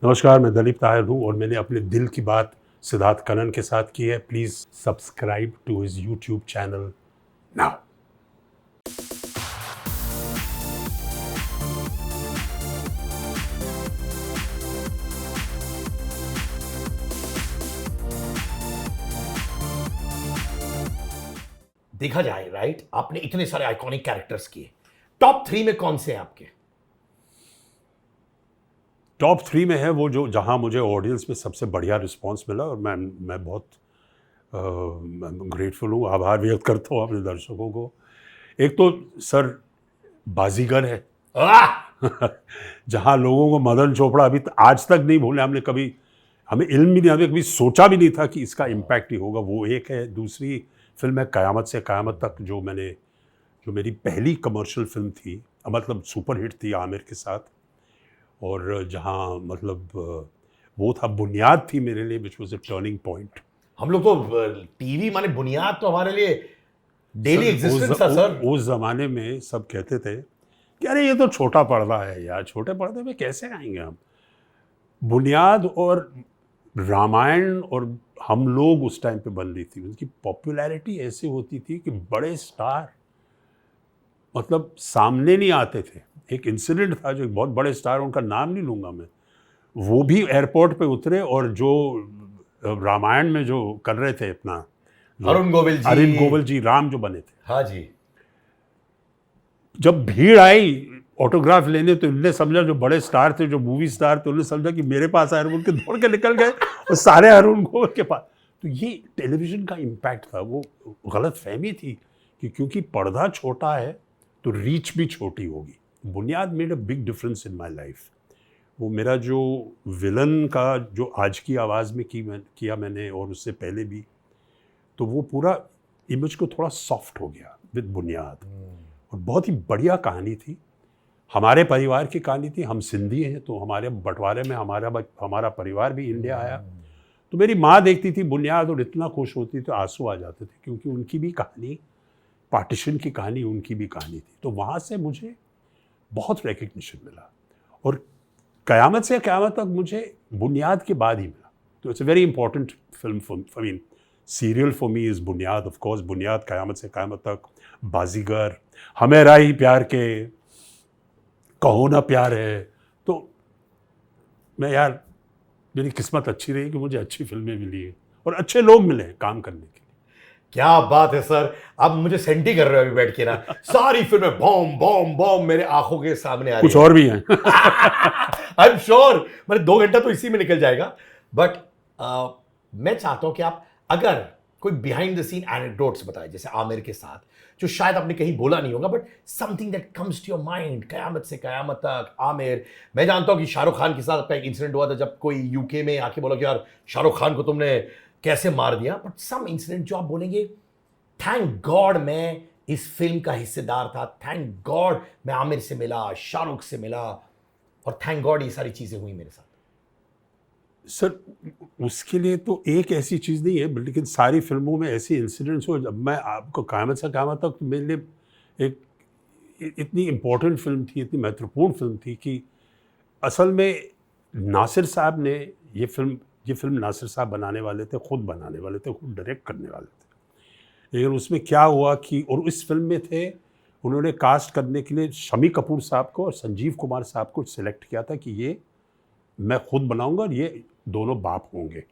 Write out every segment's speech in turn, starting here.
नमस्कार, मैं दलीप ताहिर हूँ और मैंने अपने दिल की बात सिद्धार्थ कनन के साथ की है। Please subscribe to his YouTube channel now. देखा जाए राइट, आपने इतने सारे आइकॉनिक कैरेक्टर्स किए, टॉप 3 में कौन से हैं आपके? टॉप 3 में है वो जो जहाँ मुझे ऑडियंस में सबसे बढ़िया रिस्पांस मिला और मैं बहुत ग्रेटफुल हूँ, आभार व्यक्त करता हूँ अपने दर्शकों को। एक तो सर बाजीगर है जहाँ लोगों को मदन चोपड़ा अभी आज तक नहीं भूले, हमें इल्म भी नहीं, हमें कभी सोचा भी नहीं था कि इसका इम्पैक्ट ही होगा। वो एक है। दूसरी फिल्म है कयामत से कयामत तक, जो मेरी पहली कमर्शियल फिल्म थी, मतलब सुपरहिट थी आमिर के साथ, और जहाँ मतलब वो था, बुनियाद थी मेरे लिए, which was a turning point. हम लोग तो टीवी माने बुनियाद तो हमारे लिए डेली एग्जिस्टेंस था सर। उस जमाने में सब कहते थे कि अरे ये तो छोटा पर्दा है यार, छोटे पर्दे में कैसे आएंगे हम। बुनियाद और रामायण और हम लोग उस टाइम पे बन रही थी, उनकी पॉपुलैरिटी ऐसी होती थी कि बड़े स्टार मतलब सामने नहीं आते थे। एक इंसिडेंट था, जो एक बहुत बड़े स्टार, उनका नाम नहीं लूँगा मैं, वो भी एयरपोर्ट पे उतरे और जो रामायण में जो कर रहे थे अपना, अरुण गोविल जी राम जो बने थे, हाँ जी, जब भीड़ आई ऑटोग्राफ लेने तो इनने समझा, जो बड़े स्टार थे, जो मूवी स्टार थे, उन्होंने समझा कि मेरे पास आए, उनके दौड़ के निकल गए और सारे अरुण गोविल के पास। तो ये टेलीविज़न का इम्पैक्ट था। वो गलत फहमी थी कि क्योंकि पर्दा छोटा है तो रीच भी छोटी होगी। बुनियाद made a big difference in my life. वो मेरा जो विलन का जो आज की आवाज़ में किया मैंने, और उससे पहले भी, तो वो पूरा इमेज को थोड़ा सॉफ्ट हो गया विद बुनियाद। और बहुत ही बढ़िया कहानी थी, हमारे परिवार की कहानी थी। हम सिंधी हैं तो हमारे बंटवारे में हमारा परिवार भी इंडिया आया। तो मेरी माँ देखती थी बुनियाद और इतना खुश होती थी, आंसू आ जाते थे, क्योंकि उनकी भी कहानी, पार्टीशन की कहानी उनकी भी कहानी थी। तो वहाँ से मुझे बहुत रिकग्निशन मिला, और कयामत से कयामत तक मुझे बुनियाद के बाद ही मिला। तो it's a very important film for me. Serial for me is बुनियाद, ऑफ कोर्स। बुनियाद, कयामत से कयामत तक, बाजीगर, हमें राही प्यार के, कहो ना प्यार है। तो मैं यार, मेरी किस्मत अच्छी रही कि मुझे अच्छी फिल्में मिली हैं और अच्छे लोग मिले हैं काम करने के लिए। क्या बात है सर, अब मुझे सेंटी कर रहे हो अभी बैठ के ना। सारी फिल्में बॉम बॉम बॉम मेरे आंखों के सामने आ रही कुछ और भी हैं आई एम श्योर, मैंने 2 घंटा तो इसी में निकल जाएगा। बट मैं चाहता हूं कि आप अगर कोई बिहाइंड द सीन एनेक्डोट्स बताए, जैसे आमिर के साथ, जो शायद आपने कहीं बोला नहीं होगा, but something that comes to your mind. Qayamat Se Qayamat तक, आमिर, मैं जानता हूं कि शाहरुख खान के साथ आपका एक इंसिडेंट हुआ था, जब कोई यूके में आके बोला कि यार शाहरुख खान को तुमने कैसे मार दिया। बट सम इंसिडेंट जो आप बोलेंगे, थैंक गॉड मैं इस फिल्म का हिस्सेदार था, थैंक गॉड मैं आमिर से मिला, शाहरुख से मिला, और थैंक गॉड ये सारी चीजें हुई मेरे साथ। सर, उसके लिए तो एक ऐसी चीज़ नहीं है, लेकिन सारी फिल्मों में ऐसे इंसिडेंट्स हो। जब मैं आपको कयामत से कयामत तक, तो मेरे लिए एक इतनी इम्पोर्टेंट फिल्म थी, इतनी महत्वपूर्ण फिल्म थी कि असल में नासिर साहब ने ये फिल्म नासिर साहब बनाने वाले थे, खुद बनाने वाले थे, खुद डायरेक्ट करने वाले थे। लेकिन उसमें क्या हुआ कि, और इस फिल्म में थे, उन्होंने कास्ट करने के लिए शमी कपूर साहब को और संजीव कुमार साहब को सिलेक्ट किया था कि ये मैं खुद बनाऊंगा और ये दोनों बाप होंगे।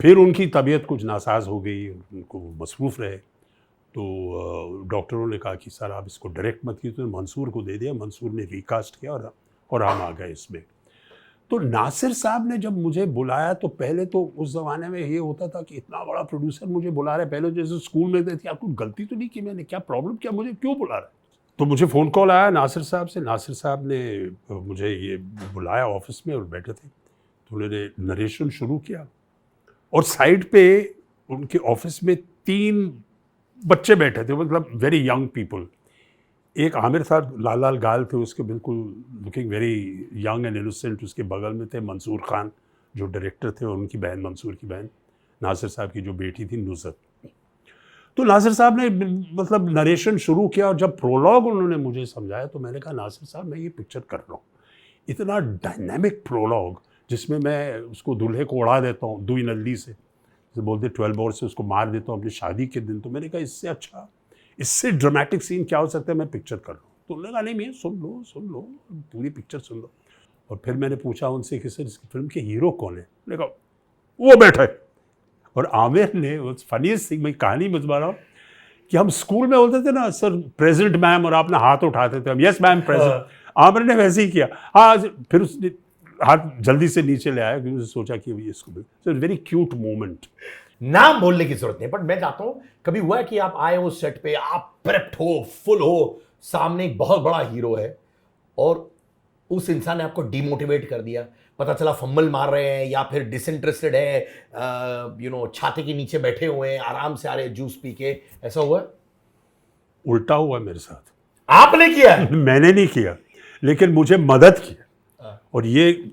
फिर उनकी तबीयत कुछ नासाज हो गई, उनको मसरूफ़ रहे, तो डॉक्टरों ने कहा कि सर आप इसको डायरेक्ट मत कीजिए। तो मंसूर को दे दिया, मंसूर ने रिकास्ट किया और हम आ गए इसमें। तो नासिर साहब ने जब मुझे बुलाया, तो पहले तो उस ज़माने में ये होता था कि इतना बड़ा प्रोड्यूसर मुझे बुला रहा है। पहले जैसे स्कूल में थे, यार कोई गलती तो नहीं की मैंने, क्या प्रॉब्लम, क्या मुझे क्यों बुला रहा है। तो मुझे फ़ोन कॉल आया नासिर साहब से। नासिर साहब ने मुझे ये बुलाया ऑफिस में और बैठे थे, तो उन्होंने नरेशन शुरू किया, और साइड पे उनके ऑफिस में 3 बच्चे बैठे थे, मतलब वेरी यंग पीपल। एक आमिर था, लाल लाल गाल थे उसके, बिल्कुल looking very young and innocent. उसके बगल में थे मंसूर खान जो डायरेक्टर थे, और उनकी बहन, मंसूर की बहन, नासिर साहब की जो बेटी थी नुसरत। तो नासिर साहब ने मतलब नरेशन शुरू किया, और जब प्रोलॉग उन्होंने मुझे समझाया, तो मैंने कहा नासिर साहब मैं ये पिक्चर कर रहा हूँ। इतना डायनेमिक प्रोलॉग, जिसमें मैं उसको दूल्हे को उड़ा देता हूँ दुई नल्ली से, जैसे बोलते 12 बोर से उसको मार देता हूँ अपनी शादी के दिन। तो मैंने कहा इससे अच्छा, इससे ड्रामेटिक सीन क्या हो सकता है, मैं पिक्चर कर लूँ। तो उन्होंने कहा नहीं मैं सुन लो पूरी पिक्चर सुन लो। और फिर मैंने पूछा उनसे कि सर इस फिल्म के हीरो कौन है? मैंने कहा वो बैठा है। और आमिर ने, फनीस्ट थिंग, मैं कहानी बता रहा हूँ कि हम स्कूल में बोलते थे ना सर प्रेजेंट मैम, और आपने हाथ उठाते थे हम, यस मैम प्रेजेंट। आमिर ने वैसे ही किया, हाँ। फिर उसने हाथ जल्दी से नीचे ले आया क्योंकि उसने सोचा कि ये इसको, सो वेरी क्यूट मोमेंट। नाम बोलने की जरूरत नहीं, बट मैं चाहता हूं कभी हुआ है कि आप आए हो सेट पे, आप प्रेप्ड हो, फुल हो, सामने एक बहुत बड़ा हीरो है और उस इंसान ने आपको डिमोटिवेट कर दिया, पता चला फंबल मार रहे हैं या फिर डिसइंटरेस्टेड है, छाते के नीचे बैठे हुए हैं, आराम से आ रहे हैं जूस पी के, ऐसा हुआ है? उल्टा हुआ मेरे साथ। आपने किया है? मैंने नहीं किया, लेकिन मुझे मदद किया। और ये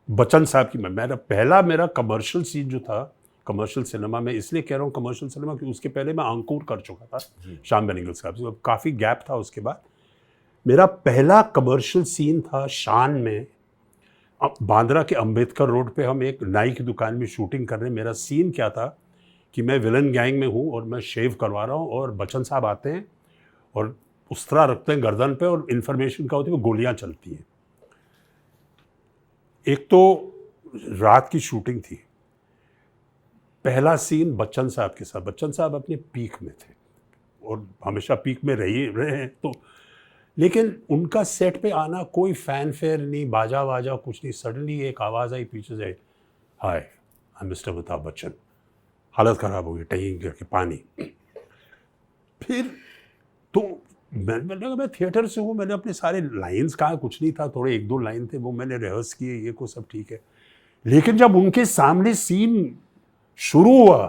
बच्चन साहब की, मेरा कमर्शियल सीन जो था कमर्शियल सिनेमा में, इसलिए कह रहा हूँ कमर्शियल सिनेमा क्योंकि उसके पहले मैं अंकुर कर चुका था श्याम बेनेगल साहब से, काफ़ी गैप था। उसके बाद मेरा पहला कमर्शियल सीन था शान में, बांद्रा के अंबेडकर रोड पे हम एक नाई की दुकान में शूटिंग कर रहे हैं। मेरा सीन क्या था कि मैं विलन गैंग में हूँ और मैं शेव करवा रहा हूँ और बच्चन साहब आते हैं और उस्तरा रखते हैं गर्दन पे और इन्फॉर्मेशन क्या होती है, वो गोलियाँ चलती हैं। एक तो रात की शूटिंग थी, पहला सीन बच्चन साहब के साथ। बच्चन साहब अपने पीक में थे और हमेशा पीक में रहे हैं, तो लेकिन उनका सेट पे आना कोई फैन फेयर नहीं, बाजा वाजा कुछ नहीं। सडनली एक आवाज़ आई पीछे से, hi I am mister Amitabh Bachchan. हालत ख़राब हो गई, टैंक करके पानी। फिर तो मैं थिएटर से हूँ, मैंने अपने सारे लाइंस कहा, कुछ नहीं था, थोड़े 1-2 लाइन थे वो मैंने रिहर्स किए, ये को सब ठीक है। लेकिन जब उनके सामने सीन शुरू हुआ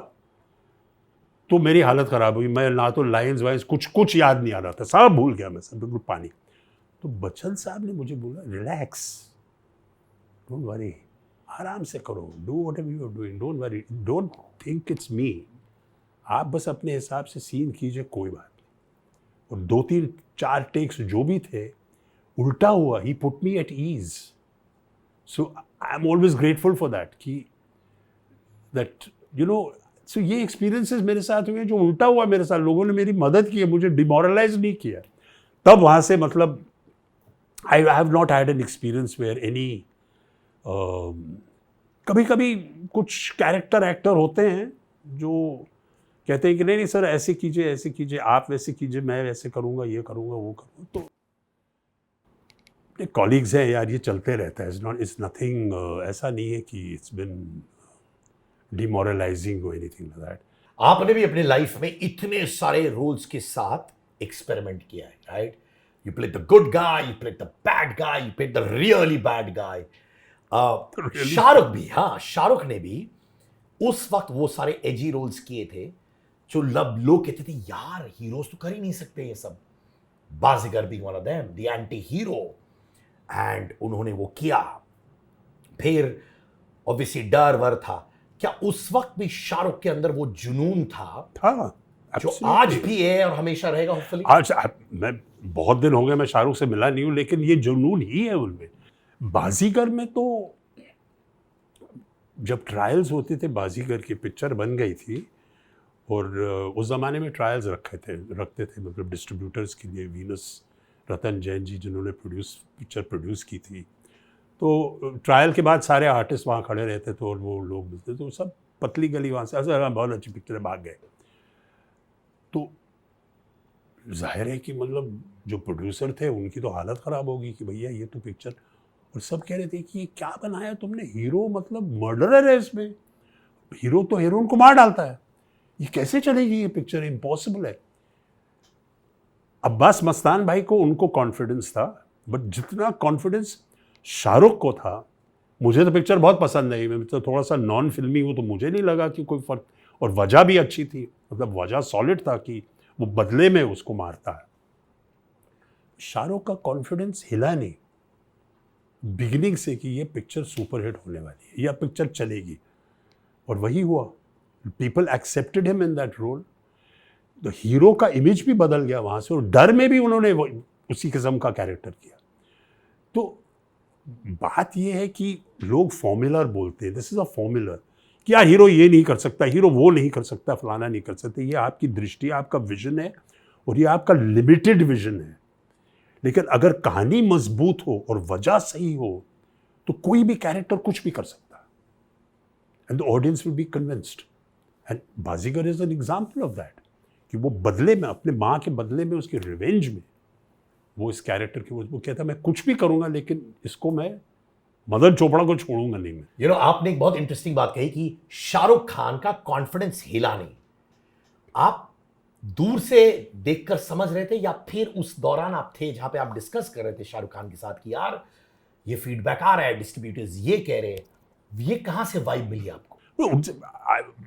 तो मेरी हालत ख़राब हुई। मैं ना तो लाइंस वाइंस कुछ याद नहीं आ रहा था, सब भूल गया मैं, सब बिल्कुल पानी। तो बच्चन साहब ने मुझे बोला रिलैक्स, डोंट वरी, आराम से करो, do whatever you are doing, don't worry, don't think it's me, आप बस अपने हिसाब से सीन कीजिए, कोई बात नहीं। और 2-3-4 टेक्स जो भी थे उल्टा हुआ, he put me at ease. So I am always grateful for that कि दैट सो ये एक्सपीरियंसेस मेरे साथ हुए जो उल्टा हुआ मेरे साथ, लोगों ने मेरी मदद की है, मुझे डिमोरलाइज नहीं किया। तब वहाँ से मतलब I have not had an experience where any, कभी कभी कुछ कैरेक्टर एक्टर होते हैं जो कहते हैं कि नहीं सर ऐसे कीजिए, आप वैसे कीजिए, मैं वैसे करूँगा, ये करूँगा, वो करूँगा। तो कॉलीग्स हैं यार, ये चलते रहता है, इट्स नथिंग, ऐसा नहीं है कि इट्स बिन डिमोरलाइजिंग और एनीथिंग लाइक दैट। आपने भी अपने लाइफ में इतने सारे रोल्स के साथ एक्सपेरिमेंट किया है, right? You play the good guy, you play the bad guy, you play the really bad guy. Shahrukh भी, हाँ, शाहरुख ने भी उस वक्त वो सारे एजी रोल्स किए थे जो लोग कहते थे यार हीरोज तो कर ही नहीं सकते ये सब। Baazigar being one of them, the anti hero, and उन्होंने वो किया। फिर ऑब्वियसली डर वर था। क्या उस वक्त भी शाहरुख के अंदर वो जुनून था जो आज भी है और हमेशा रहेगा होपफुली? आज मैं बहुत दिन हो गए, मैं शाहरुख से मिला नहीं हूं, लेकिन ये जुनून ही है उनमें। बाजीगर में तो जब ट्रायल्स होते थे, बाजीगर की पिक्चर बन गई थी और उस ज़माने में ट्रायल्स रखते थे मतलब डिस्ट्रीब्यूटर्स के लिए। वीनस रतन जैन जी जिन्होंने पिक्चर प्रोड्यूस की थी, तो ट्रायल के बाद सारे आर्टिस्ट वहाँ खड़े रहते थे और वो लोग मिलते थे, तो सब पतली गली वहाँ से ऐसा बहुत अच्छी पिक्चर भाग गए। तो जाहिर है कि मतलब जो प्रोड्यूसर थे उनकी तो हालत ख़राब होगी कि भैया ये तो पिक्चर, और सब कह रहे थे कि ये क्या बनाया तुमने, हीरो मतलब मर्डरर है इसमें, हीरो तो हीरोइन को मार डालता है, ये कैसे चलेगी ये पिक्चर, इम्पॉसिबल है। अब्बास मस्तान भाई को उनको कॉन्फिडेंस था, बट जितना कॉन्फिडेंस शाहरुख को था, मुझे तो पिक्चर बहुत पसंद आई, मैं तो थोड़ा सा नॉन फिल्मी हूँ तो मुझे नहीं लगा कि कोई फ़र्क, और वजह भी अच्छी थी, मतलब वजह सॉलिड था कि वो बदले में उसको मारता है। शाहरुख का कॉन्फिडेंस हिला नहीं बिगिनिंग से कि ये पिक्चर सुपरहिट होने वाली है, यह पिक्चर चलेगी, और वही हुआ। People accepted him in that role. तो हीरो का इमेज भी बदल गया वहाँ से, और डर में भी उन्होंने उसी किस्म का कैरेक्टर किया। तो बात ये है कि लोग फॉर्मूलर बोलते हैं, दिस इज अ फॉर्मूलर, क्या हीरो ये नहीं कर सकता, हीरो वो नहीं कर सकता, फलाना नहीं कर सकता। ये आपकी दृष्टि, आपका विजन है, और ये आपका लिमिटेड विजन है। लेकिन अगर कहानी मजबूत हो और वजह सही हो तो कोई भी कैरेक्टर कुछ भी कर सकता है, and the audience will be convinced. And Baazigar is an example of that, कि वो बदले में, अपने माँ के बदले में, उसके रिवेंज में, वो इस कैरेक्टर के, वो कहता मैं कुछ भी करूंगा लेकिन इसको मैं मदन चोपड़ा को छोड़ूंगा नहीं मैं। यू नो, आपने एक बहुत इंटरेस्टिंग बात कही कि शाहरुख खान का कॉन्फिडेंस हिला नहीं। आप दूर से देखकर समझ रहे थे, या फिर उस दौरान आप थे जहां पे आप डिस्कस कर रहे थे शाहरुख खान के साथ कि यार ये फीडबैक आ रहा है, डिस्ट्रीब्यूटर्स ये कह रहे हैं, ये कहां से वाइब मिली आपको?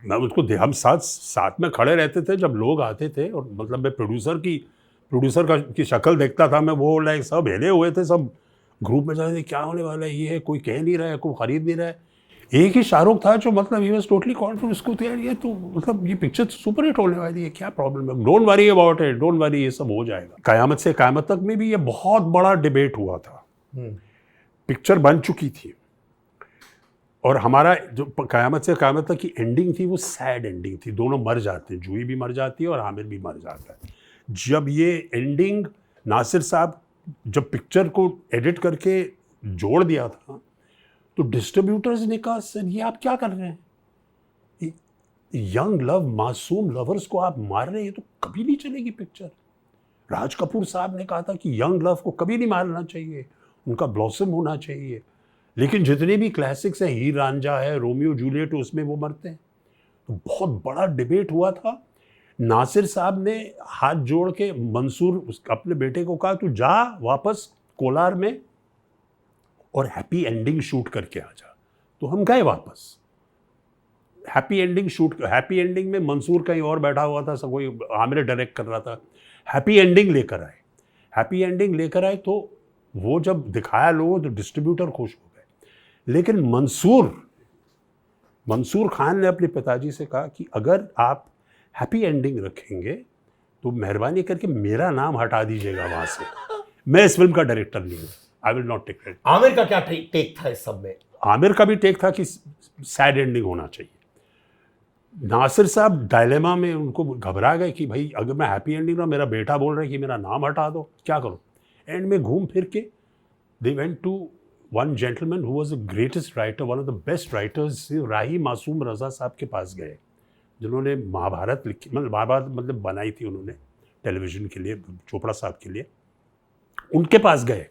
मैं उसको हम साथ में खड़े रहते थे जब लोग आते थे, और मतलब मैं प्रोड्यूसर की शक्ल देखता था मैं, वो लाइक सब हिले हुए थे, सब ग्रुप में जा रहे थे, क्या होने वाला है, ये है, कोई कह नहीं रहा है, कोई खरीद नहीं रहा है। एक ही शाहरुख था जो मतलब ही वाज टोटली कॉन्फिडेंट, उसको तो यार ये तो मतलब ये पिक्चर सुपर हिट होने वाली है, क्या प्रॉब्लम है, don't worry about it, don't worry, ये सब हो जाएगा। कयामत से कयामत तक में भी ये बहुत बड़ा डिबेट हुआ था। पिक्चर बन चुकी थी, और हमारा जो कयामत से कयामत तक की एंडिंग थी वो सैड एंडिंग थी, दोनों मर जाते हैं, जूही भी मर जाती है और आमिर भी मर जाता है। जब ये एंडिंग नासिर साहब जब पिक्चर को एडिट करके जोड़ दिया था, तो डिस्ट्रीब्यूटर्स ने कहा सर ये आप क्या कर रहे हैं, यंग लव, मासूम लवर्स को आप मार रहे हैं, तो कभी नहीं चलेगी पिक्चर। राज कपूर साहब ने कहा था कि यंग लव को कभी नहीं मारना चाहिए, उनका ब्लॉसम होना चाहिए। लेकिन जितने भी क्लासिक्स हैं, हीर रांझा है, रोमियो जूलियट, उसमें वो मरते हैं। तो बहुत बड़ा डिबेट हुआ था। नासिर साहब ने हाथ जोड़ के मंसूर अपने बेटे को कहा तू जा वापस कोलार में और हैप्पी एंडिंग शूट करके आ जा। तो हम गए वापस, हैप्पी एंडिंग में मंसूर कहीं और बैठा हुआ था, सब कोई आमिर डायरेक्ट कर रहा था। हैप्पी एंडिंग लेकर आए तो वो जब दिखाया लोगों तो डिस्ट्रीब्यूटर खुश हो गए। लेकिन मंसूर खान ने अपने पिताजी से कहा कि अगर आप हैप्पी एंडिंग रखेंगे तो मेहरबानी करके मेरा नाम हटा दीजिएगा वहां से, मैं इस फिल्म का डायरेक्टर नहीं हूं, I will not take it. Aamir का क्या टेक था इस सब में? आमिर का भी टेक था कि सैड एंडिंग होना चाहिए। नासिर साहब डायलेमा में, उनको घबरा गए कि भाई अगर मैं हैप्पी एंडिंग ना, मेरा बेटा बोल रहा है कि मेरा नाम हटा दो, क्या करूं। एंड में घूम फिर के they went to one gentleman who was the greatest writer, one of the best writers, Rahi Masoom Raza साहब के पास गए, जिन्होंने महाभारत लिखी, मतलब बनाई थी उन्होंने टेलीविजन के लिए, चोपड़ा साहब के लिए। उनके पास गए,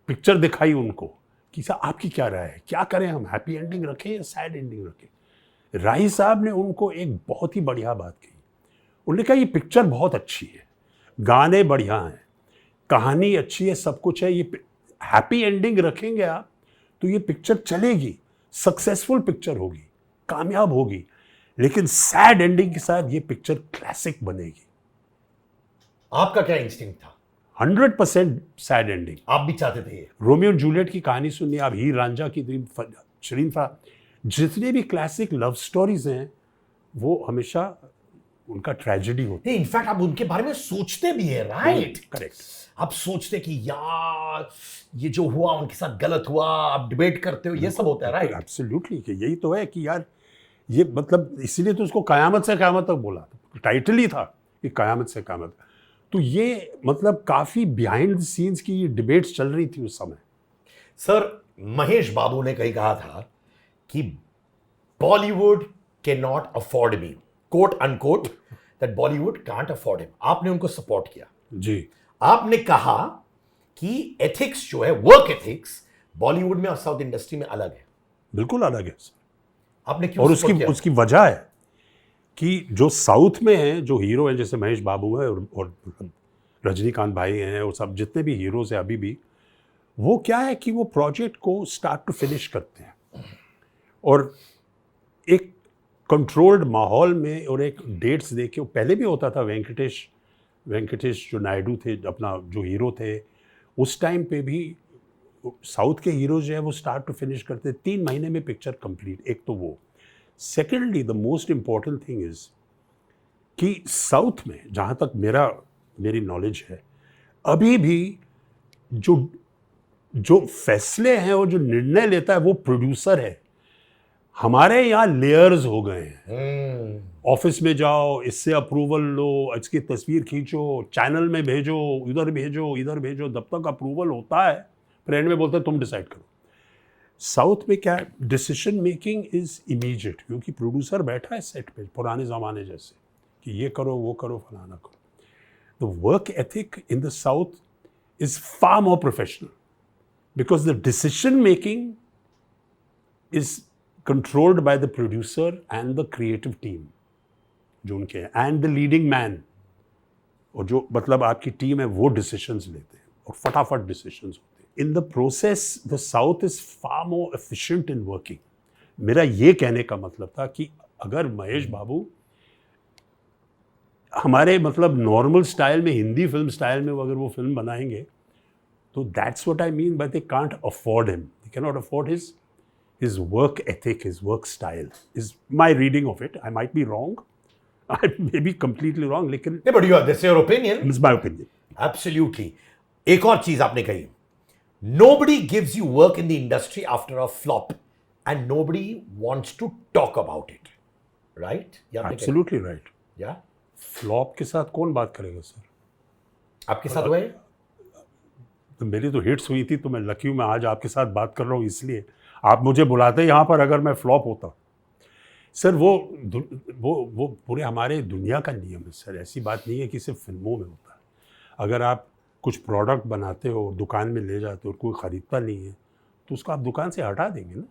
पिक्चर दिखाई उनको कि साहब आपकी क्या राय है, क्या करें हम, हैप्पी एंडिंग रखें या सैड एंडिंग रखें। राही साहब ने उनको एक बहुत ही बढ़िया बात कही। उन्होंने कहा ये पिक्चर बहुत अच्छी है, गाने बढ़िया हैं, कहानी अच्छी है, सब कुछ है, ये हैप्पी एंडिंग रखेंगे आप तो ये पिक्चर चलेगी, सक्सेसफुल पिक्चर होगी, कामयाब होगी। लेकिन सैड एंडिंग के साथ ये पिक्चर क्लासिक बनेगी। आपका क्या इंस्टिंक्ट था? 100% सैड एंडिंग। आप भी चाहते थे ये? रोमियो जूलियट की कहानी सुनिए आप, हीर रांझा की, शरीफा, जितने भी क्लासिक लव स्टोरीज हैं वो हमेशा उनका ट्रेजेडी होता है। इनफैक्ट आप उनके बारे में सोचते भी है, राइट? करेक्ट। आप सोचते कि यार ये जो हुआ उनके साथ गलत हुआ, आप डिबेट करते हो, ये सब होता है, राइट? एब्सोल्युटली, कि यही तो है कि यार ये मतलब इसीलिए तो उसको कयामत से कयामत तक बोला था, टाइटल ही था कि कयामत से कयामत। तो ये मतलब काफी बिहाइंड द सीन्स की डिबेट्स चल रही थी उस समय। सर, महेश बाबू ने कहीं कहा था कि Bollywood can not afford me, quote unquote, that Bollywood can't afford him. आपने उनको सपोर्ट किया जी। आपने कहा कि एथिक्स जो है, वर्क एथिक्स, बॉलीवुड में और साउथ इंडस्ट्री में अलग है। बिल्कुल अलग है सर। आपने क्यों? और उसकी वजह है कि जो साउथ में है, जो हीरो हैं जैसे महेश बाबू है और रजनीकांत भाई हैं, और सब जितने भी हीरोज हैं अभी भी, वो क्या है कि वो प्रोजेक्ट को स्टार्ट टू फिनिश करते हैं और एक कंट्रोल्ड माहौल में और एक डेट्स देके। पहले भी होता था, वेंकटेश जो नायडू थे, अपना जो हीरो थे, उस टाइम पे भी साउथ के हीरोज जो है वो स्टार्ट टू फिनिश करते 3 महीने में पिक्चर कंप्लीट। एक तो वो, secondly the most important thing is कि साउथ में, जहाँ तक मेरी नॉलेज है, अभी भी जो जो फैसले हैं और जो निर्णय लेता है वो प्रोड्यूसर है। हमारे यहाँ लेयर्स हो गए हैं। ऑफिस में जाओ, इससे अप्रूवल लो, इसकी तस्वीर खींचो, चैनल में भेजो, इधर भेजो, जब तक अप्रूवल होता है फिर एंड में बोलते हैं तुम डिसाइड करो। साउथ में क्या, डिसीजन मेकिंग इज इमीडिएट, क्योंकि प्रोड्यूसर बैठा है सेट पे पुराने ज़माने जैसे कि ये करो वो करो फलाना करो। The work ethic in the south is far more professional because the decision making is controlled by the producer and the creative team जो उनके हैं, and the leading man, और जो मतलब आपकी टीम है वो decisions लेते हैं और फटाफट decisions होते हैं। In the process, the South is far more efficient in working. मेरा ये कहने का मतलब था कि अगर महेश बाबू हमारे मतलब नॉर्मल स्टाइल में, हिंदी फिल्म स्टाइल में अगर वो फिल्म बनाएंगे तो that's what I mean by they can't afford him. They cannot afford his work ethic, his work style, is my reading of it. I might be wrong. I may be completely wrong, लेकिन नहीं, but this is your opinion. it's my opinion. Absolutely. एक और चीज आपने कही, nobody gives you work in the industry after a flop and nobody wants to talk about it. Right? Absolutely right. Yeah. Flop के साथ कौन बात करेगा सर? आपके साथ हुआ है? तो मेरी तो हिट्स हुई थी, तो मैं लकी हूँ मैं आज आपके साथ बात कर रहा हूँ, इसलिए आप मुझे बुलाते यहाँ पर। अगर मैं फ्लॉप होता सर, वो पूरे हमारे दुनिया का नियम है सर। ऐसी बात नहीं है कि सिर्फ फिल्मों में होता है। अगर आप कुछ प्रोडक्ट बनाते हो, दुकान में ले जाते हो और कोई ख़रीदता नहीं है तो उसको आप दुकान से हटा देंगे ना।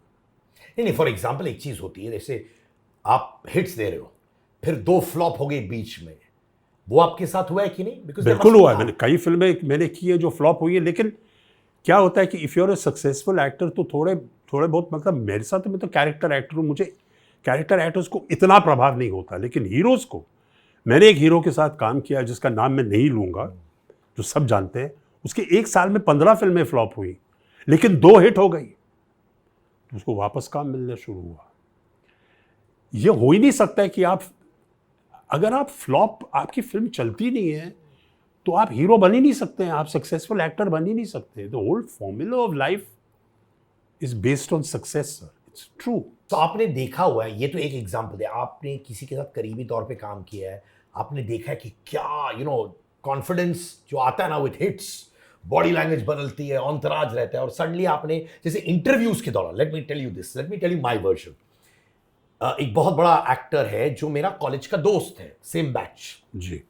नहीं, फॉर एग्जाम्पल एक चीज़ होती है, जैसे आप हिट्स दे रहे हो, फिर 2 फ्लॉप हो गए बीच में, वो आपके साथ हुआ है कि नहीं? बिल्कुल हुआ है। मैंने कई फिल्में मैंने की है जो फ्लॉप हुई है, लेकिन क्या होता है कि if you are a successful actor तो थोड़े बहुत, मतलब मेरे साथ तो मैं तो कैरेक्टर एक्टर हूँ, मुझे कैरेक्टर एक्टर्स को इतना प्रभाव नहीं होता, लेकिन हीरोज़ को, मैंने एक हीरो के साथ काम किया जिसका नाम मैं नहीं लूँगा, जो सब जानते हैं। उसके 1 साल में 15 फिल्में फ्लॉप हुई, लेकिन 2 हिट हो गई, तो उसको वापस काम मिलना शुरू हुआ। ये हो ही नहीं सकता है कि अगर आप फ्लॉप, आपकी फिल्म चलती नहीं है तो आप हीरो बन ही नहीं सकते हैं, आप सक्सेसफुल एक्टर बन ही नहीं सकते। The whole formula of life is based on success sir, it's true. तो आपने देखा हुआ है, ये तो एक एग्जांपल है, आपने किसी के साथ करीबी तौर पे काम किया है, आपने देखा है कि क्या कॉन्फिडेंस जो आता है ना विद हिट्स, बॉडी लैंग्वेज बदलती है, अंतराज रहता है, और सडनली आपने जैसे इंटरव्यूज के दौरान, let me tell you my version. एक बहुत बड़ा एक्टर है जो मेरा कॉलेज का दोस्त है, सेम बैच जी,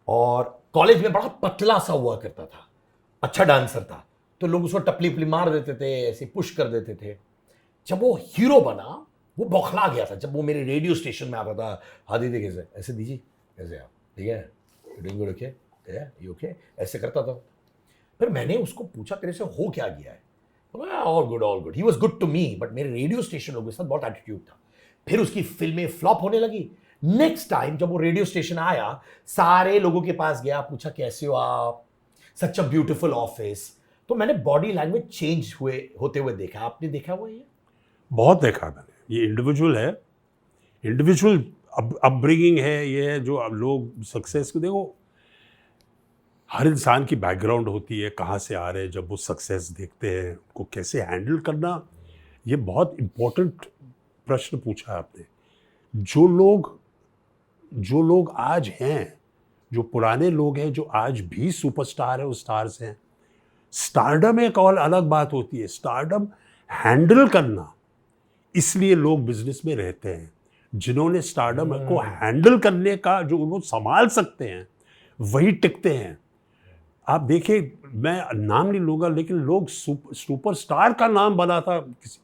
और कॉलेज में बड़ा पतला सा हुआ करता था, अच्छा डांसर था, तो लोग उसको टपली मार देते थे, ऐसे पुश कर देते थे। जब वो हीरो बना, वो बौखला गया था। जब वो मेरे रेडियो स्टेशन में आता था, हाँ दीदी कैसे, ऐसे दीजिए कैसे आप, ठीक है, doing good, okay, you okay, ऐसे करता था। फिर मैंने उसको पूछा तेरे से हो क्या गया है? All good, he was good to me, but मेरे रेडियो स्टेशन लोगों के साथ बहुत एटीट्यूड था। फिर उसकी फिल्में फ्लॉप होने लगी। नेक्स्ट टाइम जब वो रेडियो स्टेशन आया, सारे लोगों के पास गया, पूछा कैसे हो आप, सच अ ब्यूटीफुल ऑफिस। तो मैंने बॉडी लैंग्वेज चेंज होते हुए देखा। आपने देखा हुआ ये? बहुत देखा मैंने। ये इंडिविजुअल है, इंडिविजुअल अपब्रिंगिंग है, ये है जो अब लोग सक्सेस को देखो, हर इंसान की बैकग्राउंड होती है, कहाँ से आ रहे हैं, जब वो सक्सेस देखते हैं उनको कैसे हैंडल करना, ये बहुत इम्पोर्टेंट प्रश्न पूछा आपने। जो लोग आज हैं, जो पुराने लोग हैं, जो आज भी सुपरस्टार है, वो स्टार्स हैं। स्टारडम एक और अलग बात होती है, स्टारडम हैंडल करना, इसलिए लोग बिजनेस में रहते हैं। जिन्होंने स्टारडम को हैंडल करने का, जो वो संभाल सकते हैं, वही टिकते हैं। आप देखिए, मैं नाम नहीं लूँगा, लेकिन लोग सुपरस्टार का नाम बना था किसी,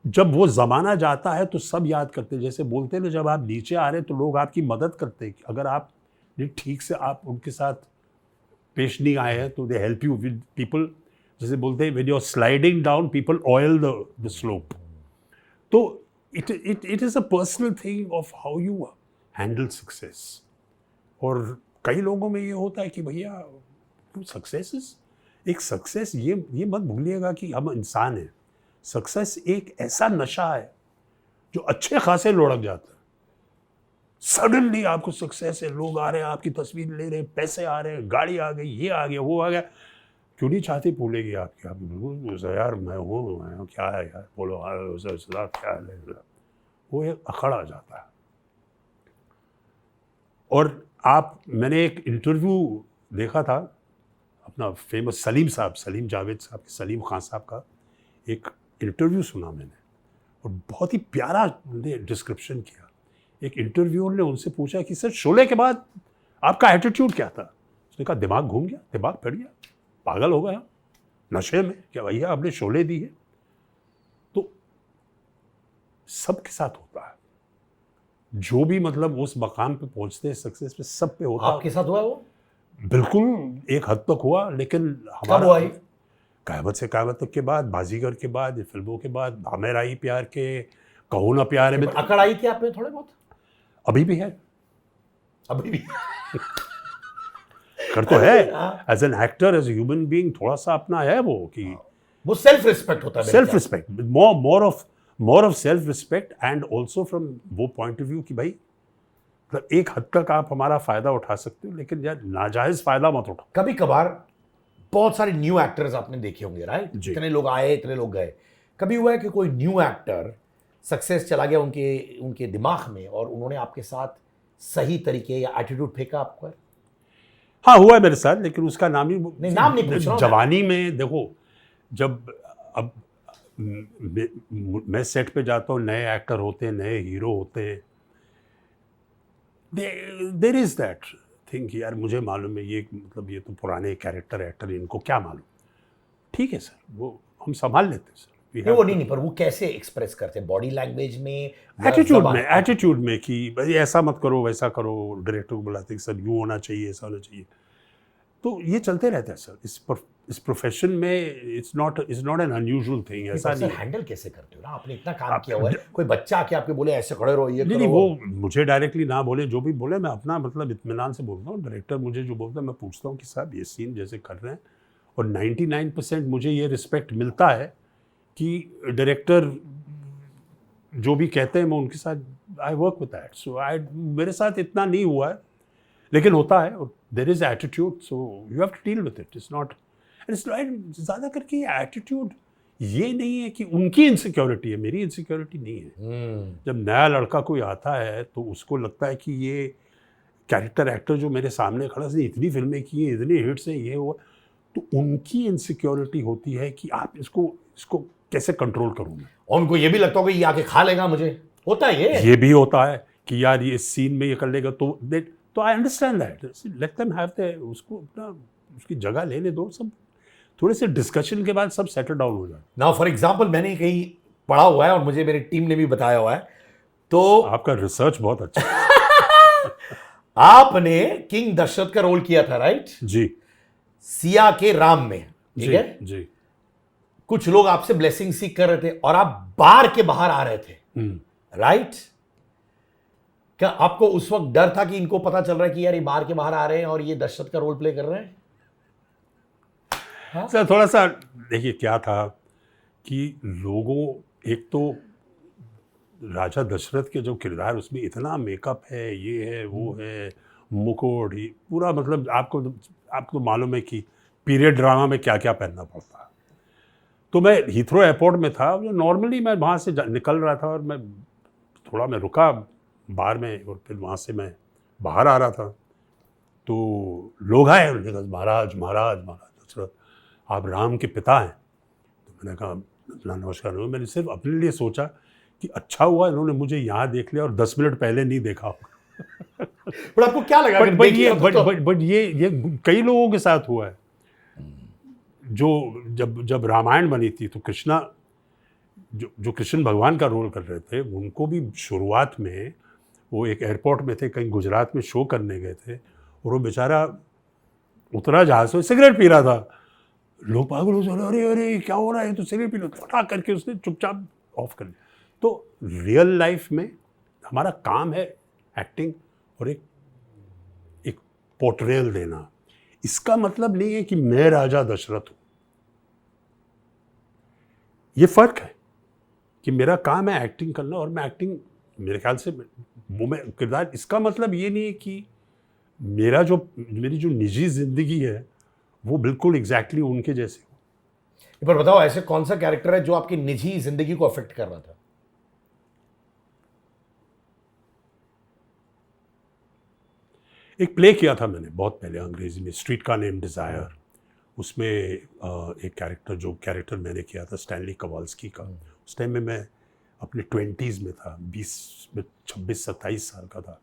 जब वो ज़माना जाता है तो सब याद करते हैं। जैसे बोलते हैं ना, जब आप नीचे आ रहे हैं तो लोग आपकी मदद करते हैं। अगर आप ठीक से आप उनके साथ पेश नहीं आए हैं तो they help you with people. जैसे बोलते हैं when you are sliding down, people oil the slope. तो it is a personal thing of how you handle success. और कई लोगों में ये होता है कि भैया सक्सेस एक सक्सेस, ये मत भूलिएगा कि हम इंसान हैं। सक्सेस एक ऐसा नशा है जो अच्छे खासे लुढ़क जाता है। सडनली आपको सक्सेस है, लोग आ रहे हैं, आपकी तस्वीर ले रहे हैं, पैसे आ रहे हैं, गाड़ी आ गई, ये आ गया, वो आ गया, क्यों नहीं चाहती भूलेगी आपकी? आप बिल्कुल यार मैं हूँ, क्या है यार, बोलो हाँ क्या है, वो एक अखड़ आ जाता है। और मैंने एक इंटरव्यू देखा था अपना फेमस सलीम जावेद साहब, सलीम खान साहब का एक इंटरव्यू सुना मैंने, और बहुत ही प्यारा उन्होंने डिस्क्रिप्शन किया। एक इंटरव्यूअर ने उनसे पूछा कि सर शोले के बाद आपका एटीट्यूड क्या था? उसने कहा दिमाग घूम गया, दिमाग फट गया, पागल हो गया, नशे में, क्या भैया आपने शोले दी है? तो सबके साथ होता है, जो भी मतलब उस मकाम पे पहुंचते हैं सक्सेस पे, सब पे होता है। आपके साथ हुआ है वो? बिल्कुल एक हद तक हुआ, लेकिन कब हुआ ये? कहावत से कहावत तक के बाद, बाजीगर के बाद, ये फिल्मों के बाद, भामेर आई प्यार के, कहो ना प्यार है में, अकड़ आई थी आप में थोड़े बहुत? अभी भी है, अभी भी? कर तो है। As an actor, as human being, थोड़ा सा अपना है वो कि वो सेल्फ रिस्पेक्ट होता है। Self respect, more of self respect, and also from वो पॉइंट ऑफ व्यू कि भाई मतलब एक हद तक आप हमारा फायदा उठा सकते हो, लेकिन यार नाजायज फायदा मत उठाओ। कभी कभार बहुत सारे न्यू एक्टर्स आपने देखे होंगे, राइट? जी। इतने लोग आए, इतने लोग गए। कभी हुआ है कि कोई न्यू एक्टर सक्सेस चला गया उनके दिमाग में, और उन्होंने आपके साथ सही तरीके या एटीट्यूड फेंका आपको? हाँ हुआ है मेरे साथ, लेकिन उसका नाम ही नाम नहीं पूछ रहा हूं जवानी में देखो, जब अब मैं सेट पे जाता हूँ, नए एक्टर होते हैं, नए हीरो होते हैं, देयर इज दैट थिंग कि यार मुझे मालूम है ये, मतलब ये तो पुराने कैरेक्टर एक्टर, इनको क्या मालूम। ठीक है सर, वो हम संभाल लेते हैं सर। नहीं, वो नहीं, पर वो कैसे एक्सप्रेस करते हैं? बॉडी लैंग्वेज में, एटीट्यूड में कि भाई ऐसा मत करो, वैसा करो, डायरेक्टर को बुलाते सर यूँ होना चाहिए, ऐसा होना चाहिए। तो ये चलते रहता है सर इस प्रोफेशन में। It's not an unusual thing, ऐसा नहीं। हैंडल कैसे करते हो ना, आपने इतना काम किया हुआ है, कोई बच्चा आके आपके बोले ऐसे खड़े रहो, ये नहीं, वो मुझे डायरेक्टली ना बोले, जो भी बोले मैं अपना मतलब इत्मीनान से बोलता हूँ। डायरेक्टर मुझे जो बोलता है मैं पूछता हूँ कि साहब ये सीन जैसे कर रहे हैं, और 99% मुझे ये रिस्पेक्ट मिलता है कि डायरेक्टर जो भी कहते हैं मैं उनके साथ आई वर्क विद दैट। सो मेरे साथ इतना नहीं हुआ है, लेकिन होता है, और there is attitude, so you have to deal with it. It's not ज़्यादा करके एटीट्यूड ये नहीं है कि उनकी इनसिक्योरिटी है, मेरी इनसिक्योरिटी नहीं है। जब नया लड़का कोई आता है तो उसको लगता है कि ये कैरेक्टर एक्टर जो मेरे सामने खड़ा है, इतनी फिल्में की हैं, इतनी हिट्स हैं, ये हुआ, तो उनकी इनसिक्योरिटी होती है कि आप इसको कैसे कंट्रोल करूँ मैं। और उनको ये भी लगता होगा ये आके खा लेगा मुझे, होता है ये भी होता है कि यार ये सीन में ये कर लेगा, तो I understand that, let them have the, उसको अपना उसकी जगह लेने दो, सब थोड़े से डिस्कशन के बाद सब सेटल डाउन हो जाए। नाउ फॉर एग्जांपल, मैंने कहीं पढ़ा हुआ है और मुझे मेरी टीम ने भी बताया हुआ है, तो आपका रिसर्च बहुत अच्छा है। आपने किंग दशरथ का रोल किया था, राइट? जी। सिया के राम में, ठीक जी, है जी। कुछ लोग आपसे ब्लेसिंग सीख कर रहे थे और आप बार के बाहर आ रहे थे, राइट? क्या आपको उस वक्त डर था कि इनको पता चल रहा है कि यार ये बार के बाहर आ रहे हैं और ये दशरथ का रोल प्ले कर रहे हैं? सर थोड़ा सा देखिए क्या था कि लोगों, एक तो राजा दशरथ के जो किरदार, उसमें इतना मेकअप है, ये है, वो है, मुकुट, पूरा मतलब आपको मालूम है कि पीरियड ड्रामा में क्या क्या पहनना पड़ता है। तो मैं हीथ्रो एयरपोर्ट में था, नॉर्मली मैं वहाँ से निकल रहा था, और मैं रुका बार में, और फिर वहाँ से मैं बाहर आ रहा था, तो लोग आए, उन्होंने कहा महाराज महाराज महाराज दशरथ आप राम के पिता हैं। तो मैंने कहा नमस्कार। मैंने सिर्फ अपने लिए सोचा कि अच्छा हुआ इन्होंने मुझे यहाँ देख लिया और 10 मिनट पहले नहीं देखा होगा। पर आपको क्या लगा? बट ये कई लोगों के साथ हुआ है। जो जब रामायण बनी थी तो कृष्णा जो कृष्ण भगवान का रोल कर रहे थे, उनको भी शुरुआत में वो एक एयरपोर्ट में थे, कहीं गुजरात में शो करने गए थे, और वो बेचारा उतरा जहाज में, सिगरेट पी रहा था। लोग पागल हो जाए, अरे अरे क्या हो रहा है, तो सिगरेट पी लो, फटाक करके उसने चुपचाप ऑफ कर लिया। तो रियल लाइफ में हमारा काम है एक्टिंग और एक पोर्ट्रेयल देना। इसका मतलब नहीं है कि मैं राजा दशरथ हूं, ये फर्क है कि मेरा काम है एक्टिंग करना, और मैं एक्टिंग मेरे ख्याल से वो मैं किरदार, इसका मतलब ये नहीं है कि मेरी जो निजी जिंदगी है वो बिल्कुल एग्जैक्टली उनके जैसे हो। पर बताओ ऐसे कौन सा कैरेक्टर है जो आपकी निजी जिंदगी को अफेक्ट कर रहा था? एक प्ले किया था मैंने बहुत पहले अंग्रेजी में, स्ट्रीट का नेम डिज़ायर। उसमें एक कैरेक्टर मैंने किया था स्टैनली कवाल्स्की का। उस टाइम में मैं अपने 20s में था, 26-27 साल का था।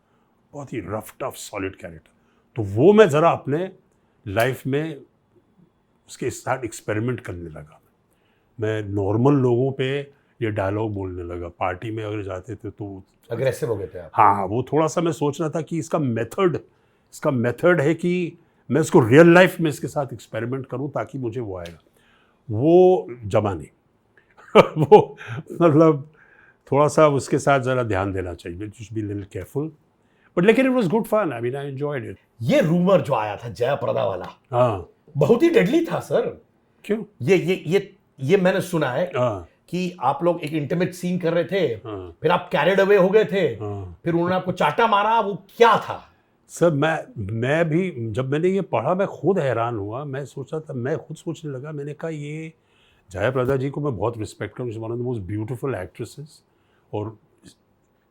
बहुत ही रफ टफ सॉलिड कैरेक्टर। तो वो मैं ज़रा अपने लाइफ में उसके साथ एक्सपेरिमेंट करने लगा। मैं नॉर्मल लोगों पे ये डायलॉग बोलने लगा। पार्टी में अगर जाते थे तो अग्रेसिव हो गए थे आप? हाँ, वो थोड़ा सा मैं सोच रहा था कि इसका मेथड है कि मैं इसको रियल लाइफ में इसके साथ एक्सपेरिमेंट करूं ताकि मुझे वो आएगा। वो जमा नहीं वो मतलब थोड़ा सा उसके साथ ज़रा ध्यान देना चाहिए, just be little careful, but लेकिन it was good fun. I mean I enjoyed it. ये रूमर जो आया था जयाप्रदा वाला, हाँ, बहुत ही डेडली था सर। क्यों? ये मैंने सुना है हाँ, कि आप लोग एक इंटीमेट सीन कर रहे थे, हाँ, फिर आप कैरिड अवे हो गए थे, हाँ। फिर उन्होंने आपको चाटा मारा। वो क्या था? सर मैं भी जब मैंने ये पढ़ा मैं खुद हैरान हुआ। मैं खुद सोचने लगा। मैंने कहा ये जयाप्रदा जी को मैं बहुत रिस्पेक्ट करूँ, one of the most beautiful actresses. और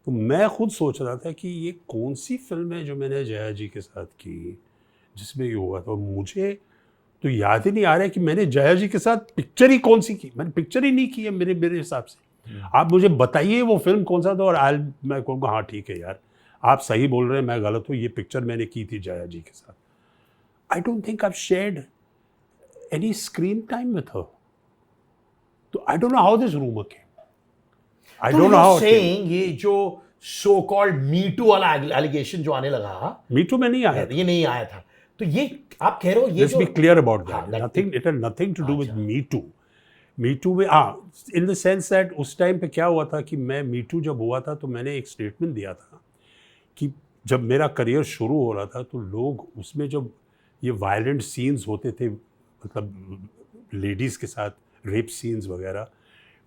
तो मैं खुद सोच रहा था कि ये कौन सी फिल्म है जो मैंने जया जी के साथ की जिसमें ये हुआ था। मुझे तो याद ही नहीं आ रहा है कि मैंने जया जी के साथ पिक्चर ही कौन सी की। मैंने पिक्चर ही नहीं की है मेरे हिसाब से। आप मुझे बताइए वो फिल्म कौन सा था और मैं कहूँगा हाँ ठीक है यार, आप सही बोल रहे हैं, मैं गलत हूँ, ये पिक्चर मैंने की थी जया जी के साथ। I don't think I have shared any screen time with her. तो I don't know how this rumour came. I don't know how saying ये जो सो कॉल्ड मी टू वाला एलिगेशन जो आने लगा, मी टू में नहीं आया। ये नहीं आया था। तो ये आप कह रहे हो ये Let's be clear about that. हाँ, It had nothing to do with अच्छा। Me Too. Me Too में in the sense that उस टाइम पे क्या हुआ था कि मैं Me Too जब हुआ था तो मैंने एक स्टेटमेंट दिया था कि जब मेरा करियर शुरू हो रहा था तो लोग उसमें जब ये वायलेंट सीन्स होते थे, मतलब लेडीज़ के साथ रेप सीन्स वगैरह,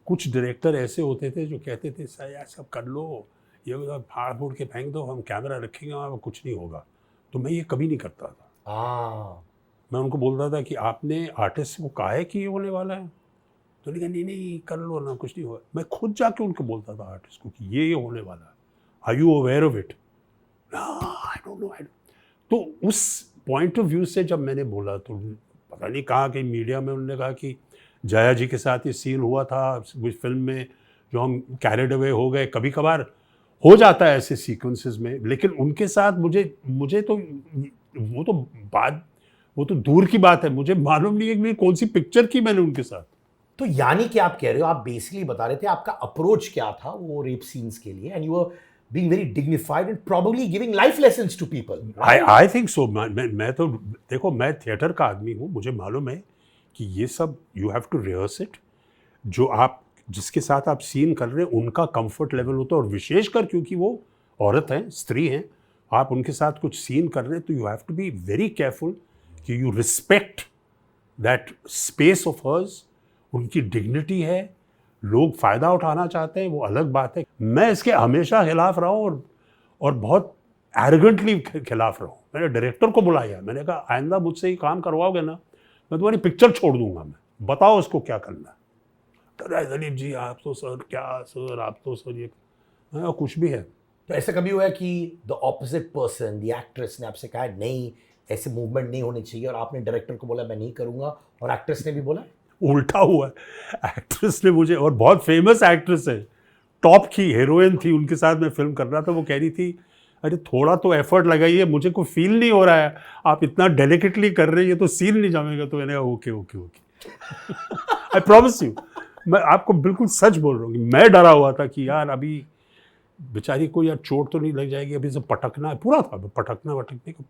कुछ डायरेक्टर ऐसे होते थे जो कहते थे सर यार सब कर लो, ये फाड़ फूड़ के फेंक दो, हम कैमरा रखेंगे वहाँ कुछ नहीं होगा। तो मैं ये कभी नहीं करता था। मैं उनको बोलता था कि आपने आर्टिस्ट को कहा है कि ये होने वाला है? तो नहीं, नहीं कर लो ना, कुछ नहीं होगा। मैं खुद जाके उनको बोलता था आर्टिस्ट को कि ये होने वाला है, are you aware of it? I don't know. तो उस पॉइंट ऑफ व्यू से जब मैंने बोला तो पता नहीं कहाँ कि मीडिया में उन्होंने कहा कि जया जी के साथ ये सीन हुआ था उस फिल्म में जो हम कैरिड अवे हो गए। कभी कभार हो जाता है ऐसे सीक्वेंसेस में, लेकिन उनके साथ मुझे तो वो तो दूर की बात है। मुझे मालूम नहीं है कि कौन सी पिक्चर की मैंने उनके साथ। तो यानी कि आप कह रहे हो, आप बेसिकली बता रहे थे आपका अप्रोच क्या था वो रेप सीन्स के लिए, and you were being very dignified and probably giving life lessons to people. I think so. मैं तो देखो, मैं थिएटर का आदमी हूँ, मुझे मालूम है कि ये सब you have to rehearse it. जो आप जिसके साथ आप सीन कर रहे हैं उनका कंफर्ट लेवल होता है, और विशेषकर क्योंकि वो औरत हैं, स्त्री हैं, आप उनके साथ कुछ सीन कर रहे हैं तो you have to be very careful कि you respect that space of hers. उनकी डिग्निटी है, लोग फ़ायदा उठाना चाहते हैं, वो अलग बात है। मैं इसके हमेशा खिलाफ रहा हूँ और बहुत एरोगेंटली खिलाफ रहा हूँ। मैंने डायरेक्टर को बुलाया, मैंने कहा आइंदा मुझसे ही काम करवाओगे ना, मैं तुम्हारी पिक्चर छोड़ दूंगा, मैं बताओ उसको क्या करना है। तो दिलीप जी आप तो सर क्या सर, आप तो सर ये कुछ भी है। तो ऐसा कभी हुआ है कि the opposite person, the actress ने आपसे कहा नहीं ऐसे मूवमेंट नहीं होनी चाहिए, और आपने डायरेक्टर को बोला मैं नहीं करूंगा, और एक्ट्रेस ने भी बोला? उल्टा हुआ है। एक्ट्रेस ने मुझे, और बहुत फेमस एक्ट्रेस है, टॉप की हीरोइन थी, उनके साथ मैं फिल्म कर रहा था, वो कह रही थी अरे थोड़ा तो एफर्ट लगाइए, मुझे कोई फील नहीं हो रहा है, आप इतना डेलिकेटली कर रहे हैं तो सीन नहीं जमेगा। तो मैंने okay okay okay I promise you, मैं आपको बिल्कुल सच बोल रहा हूँ कि मैं डरा हुआ था कि यार अभी बेचारी को यार चोट तो नहीं लग जाएगी, अभी से पटकना है, पूरा था पटकना वटकने का।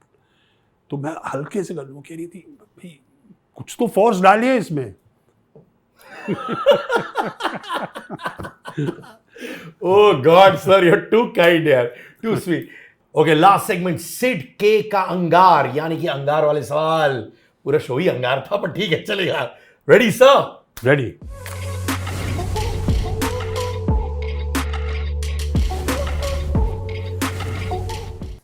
तो मैं हल्के से वो कह रही थी भाई कुछ तो फोर्स डालिए इसमें। Oh God, sir, you're too kind यार, too sweet. Okay, last segment, Sid के का अंगार, यानी कि अंगार वाले सवाल। पूरा शो ही अंगार था, पर ठीक है चलेगा। Ready sir? Ready.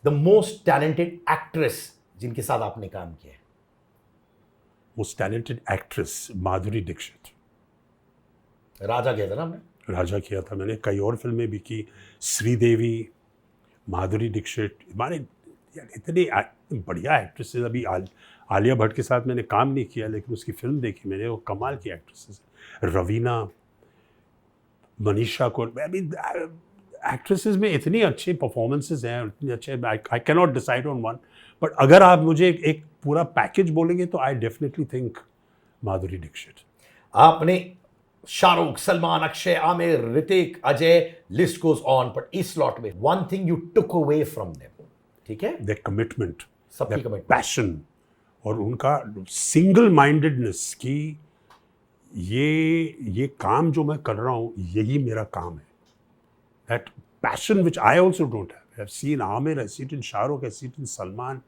The most talented actress जिनके साथ आपने काम किया है? Most talented actress Madhuri Dixit. राजा गया था ना हमने। राजा किया था मैंने, कई और फिल्में भी की, श्रीदेवी, माधुरी दीक्षित, हमारे यार इतनी बढ़िया एक्ट्रेसेस। अभी आलिया भट्ट के साथ मैंने काम नहीं किया, लेकिन उसकी फिल्म देखी मैंने, वो कमाल की एक्ट्रेसेस। रवीना, मनीषा कौर, अभी एक्ट्रेसेस में इतनी अच्छी परफॉर्मेंसेस हैं, इतने अच्छे, I can not decide on one, but अगर आप मुझे एक पूरा पैकेज बोलेंगे तो I definitely think Madhuri Dixit. आपने Shahrukh, Salman, Akshay, Aamir, Hrithik, Ajay, list goes on, but इस स्लॉट में one thing you took away from them, ठीक है? द कमिटमेंट, सबकी कमिटमेंट, पैशन और उनका सिंगल माइंडेडनेस कि ये काम जो मैं कर रहा हूँ यही मेरा काम है। That passion which I also don't have. I have seen Aamir, I seen Shahrukh, I seen Salman,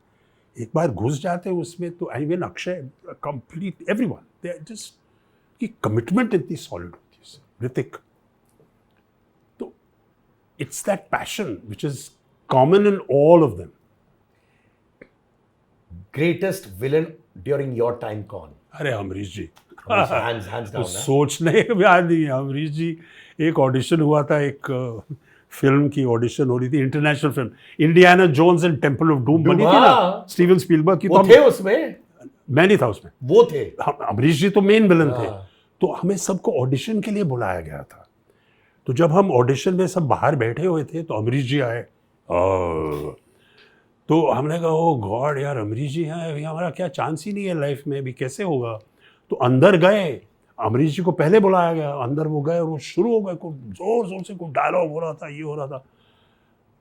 एक बार घुस जाते हैं उसमें तो, I mean Akshay, complete everyone, they are just कि कमिटमेंट इतनी सॉलिड होती है। ऋतिक, तो it's that passion which is common in all of them. Greatest villain during your time कौन? अरे अमरीश जी, hands तो down, सोचने भी याद नहीं है। अमरीश जी, एक ऑडिशन हुआ था, एक फिल्म की ऑडिशन हो रही थी, international film, Indiana Jones and Temple of Doom बनी थी ना, स्टीवन स्पीलबर्ग की। वो तो थे उसमें? मैं नहीं था उसमें, वो थे। अमरीश जी तो मेन विलन थे। तो हमें सबको ऑडिशन के लिए बुलाया गया था। तो जब हम ऑडिशन में सब बाहर बैठे हुए थे तो अमरीश जी आए। तो हमने कहा ओ गॉड यार, अमरीश जी हैं, अभी हमारा क्या चांस ही नहीं है लाइफ में, अभी कैसे होगा। तो अंदर गए, अमरीश जी को पहले बुलाया गया, अंदर वो गए और वो शुरू हो गए, को जोर जोर से कोई डायलॉग हो रहा था, ये हो रहा था।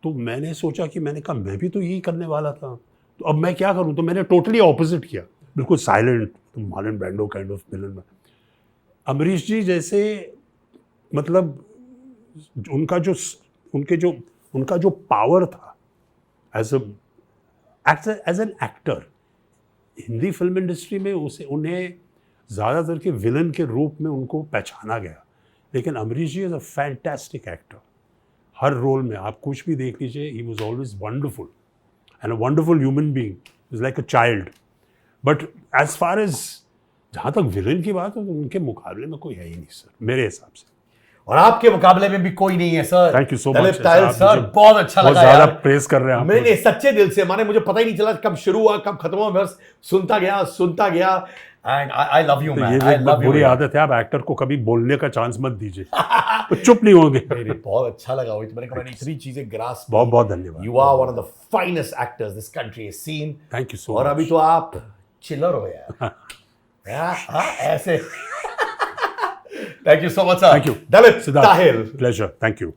तो मैंने सोचा कि मैंने कहा मैं भी तो यही करने वाला था, तो अब मैं क्या करूं। तो मैंने टोटली ऑपोजिट किया, बिल्कुल silent, Marlon Brando kind of villain. Amrish ji जैसे, मतलब उनका जो पावर था as an actor, Hindi film industry में उन्हें ज़्यादातर के विलन के रूप में उनको पहचाना गया। लेकिन Amrish ji is a fantastic actor. हर रोल में आप कुछ भी देख लीजिए, he was always wonderful and a wonderful human being, is like a child. But as far as जहाँ तक विलन की बात है तो उनके मुकाबले में कोई है ही नहीं सर, मेरे हिसाब से। और आपके मुकाबले में भी कोई नहीं है sir. Thank you so Dalip much Tahil sir, बहुत अच्छा लगा ज्यादा यार, प्रेस कर रहे हैं आप। मैंने सच्चे दिल से, माने मुझे पता ही नहीं चला कब शुरू हुआ कब खत्म हुआ, बस सुनता गया and I love you man. ये भी बुरी आदत है, आप एक्टर को कभी बोलने का चांस मत दीजिए, तो चुप नहीं होंगे। बहुत अच्छा लगा वही तो मैंने कहा, मैंने इतनी चीजें ग्रास्प। बहुत बहुत धन्यवाद। You are one of the finest actors this country has seen. Thank you so और मच। अभी तो आप चिल्लर हो यार। ऐसे। Thank you so much sir. Thank you Dalip Tahil. Pleasure, thank you.